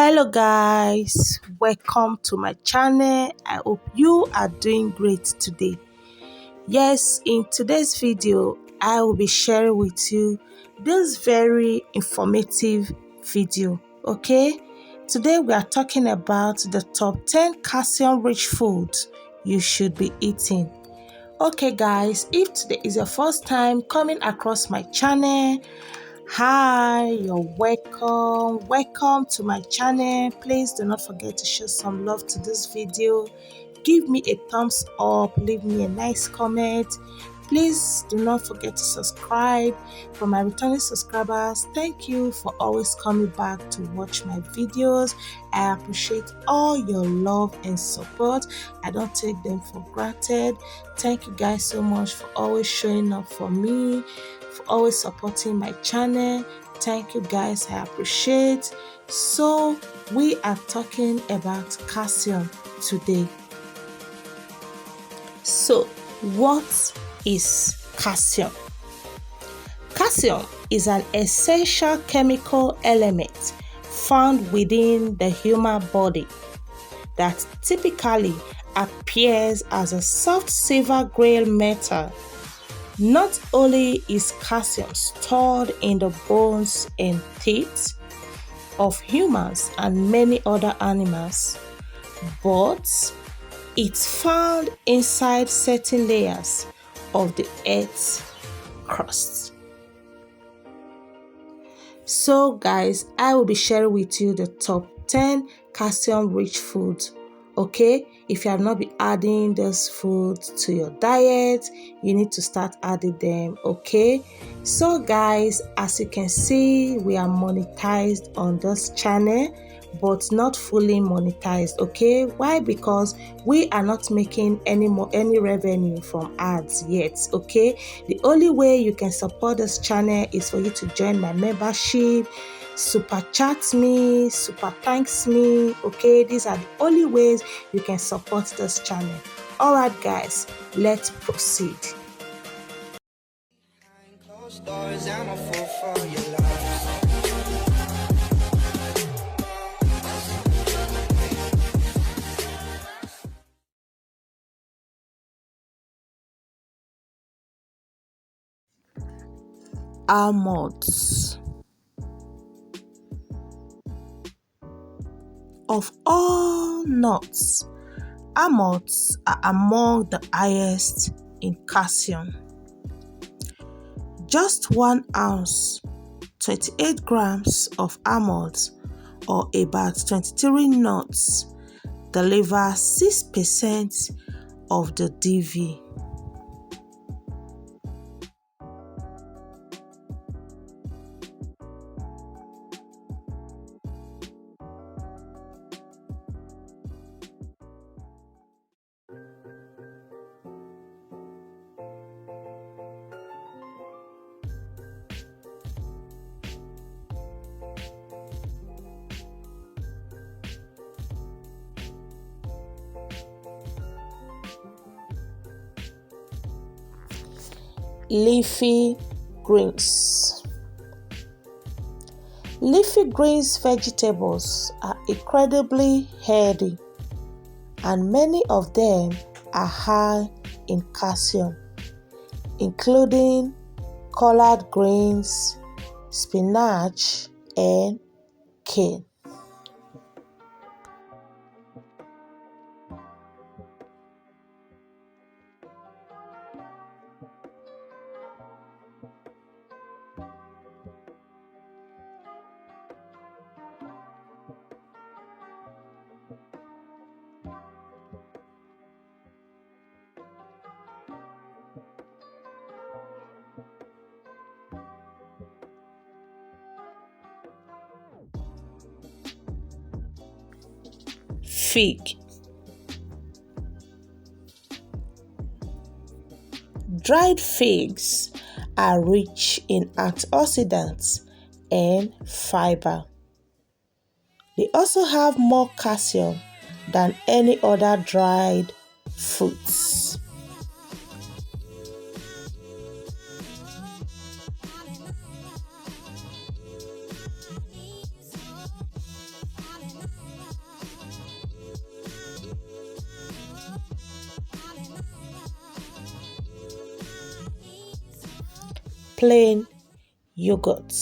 Hello guys, welcome to my channel. I hope you are doing great today. Yes, in today's video I will be sharing with you this very informative video. Okay, today we are talking about the top 10 calcium rich foods you should be eating. Okay guys, if today is your first time coming across my channel, hi, you're welcome to my channel. Please do not forget to show some love to this video. Give me a thumbs up, leave me a nice comment. Please do not forget to subscribe. For my returning subscribers, thank you for always coming back to watch my videos. I appreciate all your love and support. I don't take them for granted. Thank you guys so much for always showing up for me, for always supporting my channel. Thank you guys, I appreciate. So we are talking about calcium today. So what is calcium? Calcium is an essential chemical element found within the human body that typically appears as a soft silver gray metal. Not only is calcium stored in the bones and teeth of humans and many other animals, but it's found inside certain layers of the Earth's crust. So guys, I will be sharing with you the top 10 calcium rich foods. Okay, if you have not been adding those foods to your diet, you need to start adding them. Okay, so guys, as you can see, we are monetized on this channel, but not fully monetized. Okay, why? Because we are not making any revenue from ads yet. Okay, the only way you can support this channel is for you to join my membership, super chat me, super thanks me. Okay, these are the only ways you can support this channel. All right guys, let's proceed. Almonds. Of all nuts, almonds are among the highest in calcium. Just 1 ounce, 28 grams of almonds, or about 23 nuts, deliver 6% of the DV. Leafy greens. Leafy greens vegetables are incredibly healthy, and many of them are high in calcium, including collard greens, spinach, and kale. Fig. Dried figs are rich in antioxidants and fiber. They also have more calcium than any other dried fruits. plain yogurt.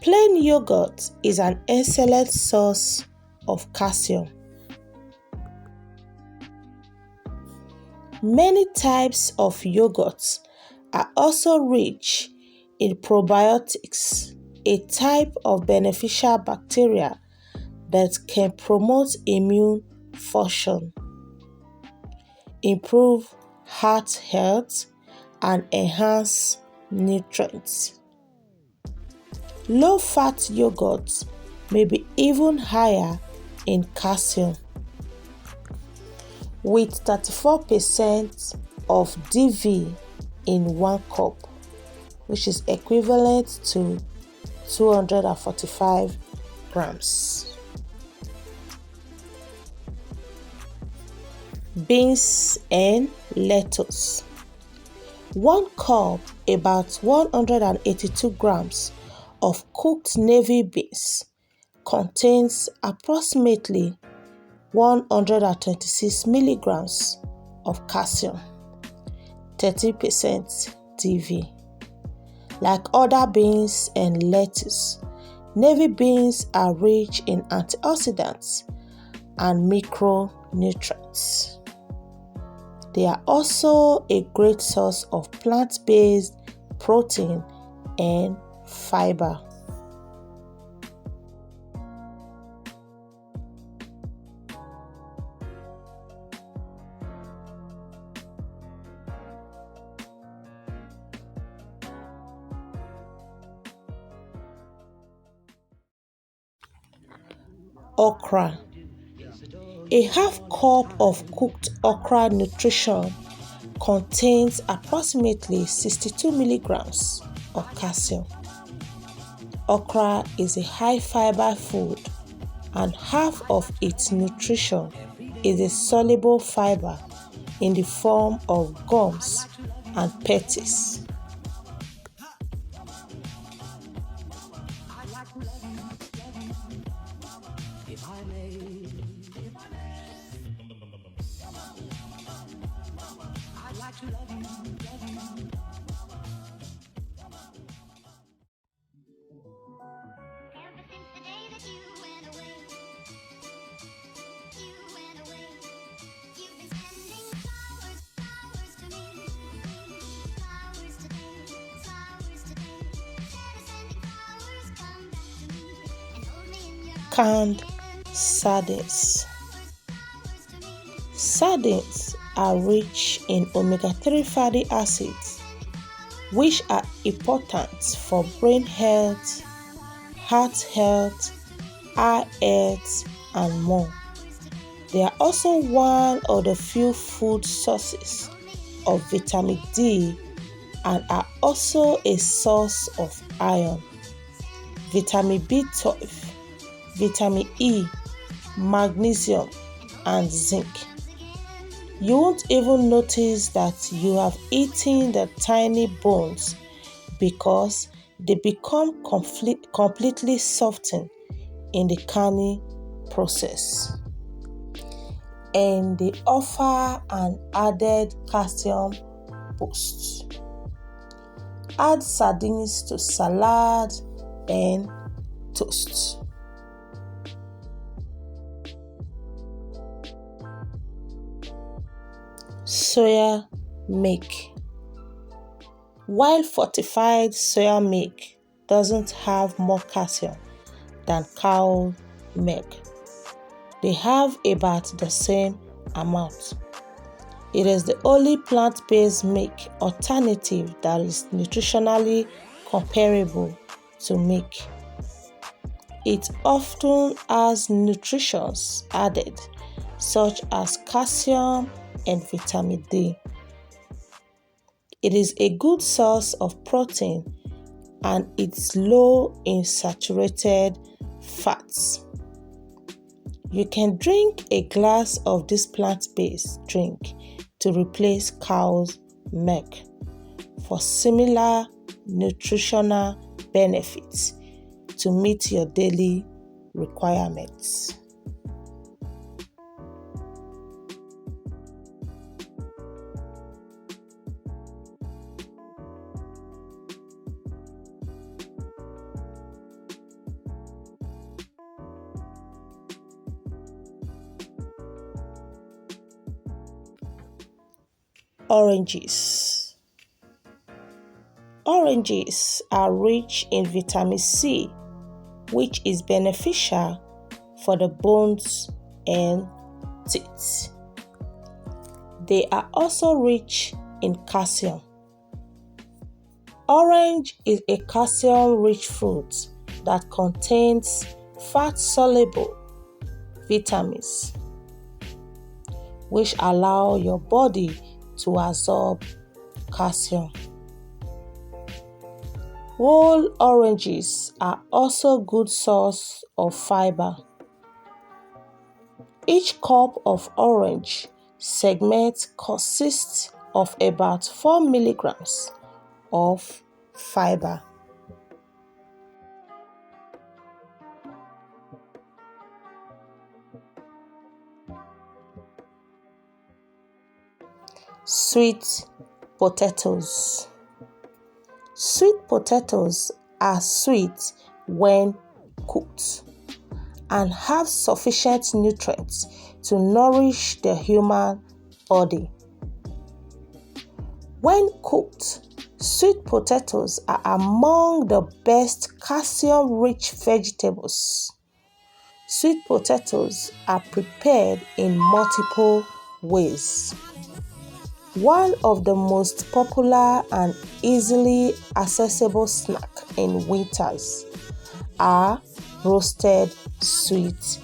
Plain yogurt is an excellent source of calcium. Many types of yogurts are also rich in probiotics, a type of beneficial bacteria that can promote immune function, improve heart health, and enhance nutrients. Low-fat yogurts may be even higher in calcium, with 34% of DV in 1 cup, which is equivalent to 245 grams. Beans and lettuce. 1 cup, about 182 grams of cooked navy beans, contains approximately 126 milligrams of calcium, 30% DV. Like other beans and lettuce, navy beans are rich in antioxidants and micronutrients. They are also a great source of plant-based protein and fiber. Okra. A half cup of cooked okra nutrition contains approximately 62 milligrams of calcium. Okra is a high fiber food, and half of its nutrition is a soluble fiber in the form of gums and petits. Canned sardines. Sardines are rich in omega-3 fatty acids, which are important for brain health, heart health, eye health, and more. They are also one of the few food sources of vitamin D and are also a source of iron, vitamin B12, vitamin E, magnesium, and zinc. You won't even notice that you have eaten the tiny bones because they become completely softened in the canning process. And they offer an added calcium boost. Add sardines to salad and toast. Soya milk. While fortified soya milk doesn't have more calcium than cow milk, they have about the same amount. It is the only plant-based milk alternative that is nutritionally comparable to milk. It often has nutrients added, such as calcium and vitamin D. It is a good source of protein and it's low in saturated fats. You can drink a glass of this plant-based drink to replace cow's milk for similar nutritional benefits to meet your daily requirements. Oranges. Oranges are rich in vitamin C, which is beneficial for the bones and teeth. They are also rich in calcium. Orange is a calcium-rich fruit that contains fat-soluble vitamins, which allow your body to absorb calcium. Whole oranges are also a good source of fiber. Each cup of orange segment consists of about 4 milligrams of fiber. Sweet potatoes. Sweet potatoes are sweet when cooked and have sufficient nutrients to nourish the human body. When cooked, sweet potatoes are among the best calcium-rich vegetables. Sweet potatoes are prepared in multiple ways. One of the most popular and easily accessible snacks in winters are roasted sweet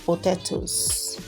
potatoes.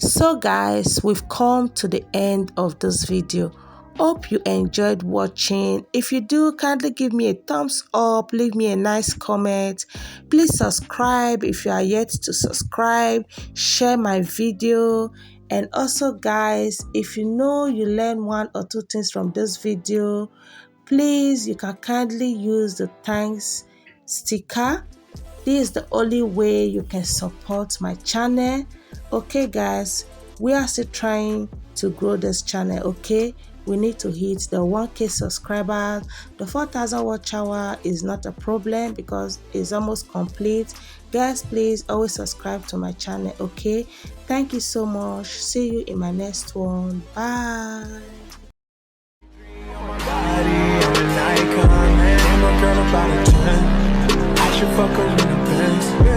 So guys, we've come to the end of this video. Hope you enjoyed watching. If you do, kindly give me a thumbs up, leave me a nice comment. Please subscribe if you are yet to subscribe, share my video. And also guys, if you know you learn one or two things from this video, please you can kindly use the thanks sticker. This is the only way you can support my channel. Okay guys, we are still trying to grow this channel. Okay, we need to hit the 1k subscribers. The 4,000 watch hour is not a problem because it's almost complete. Guys, please always subscribe to my channel. Okay, thank you so much. See you in my next one. Bye. I should fuck her in the Benz.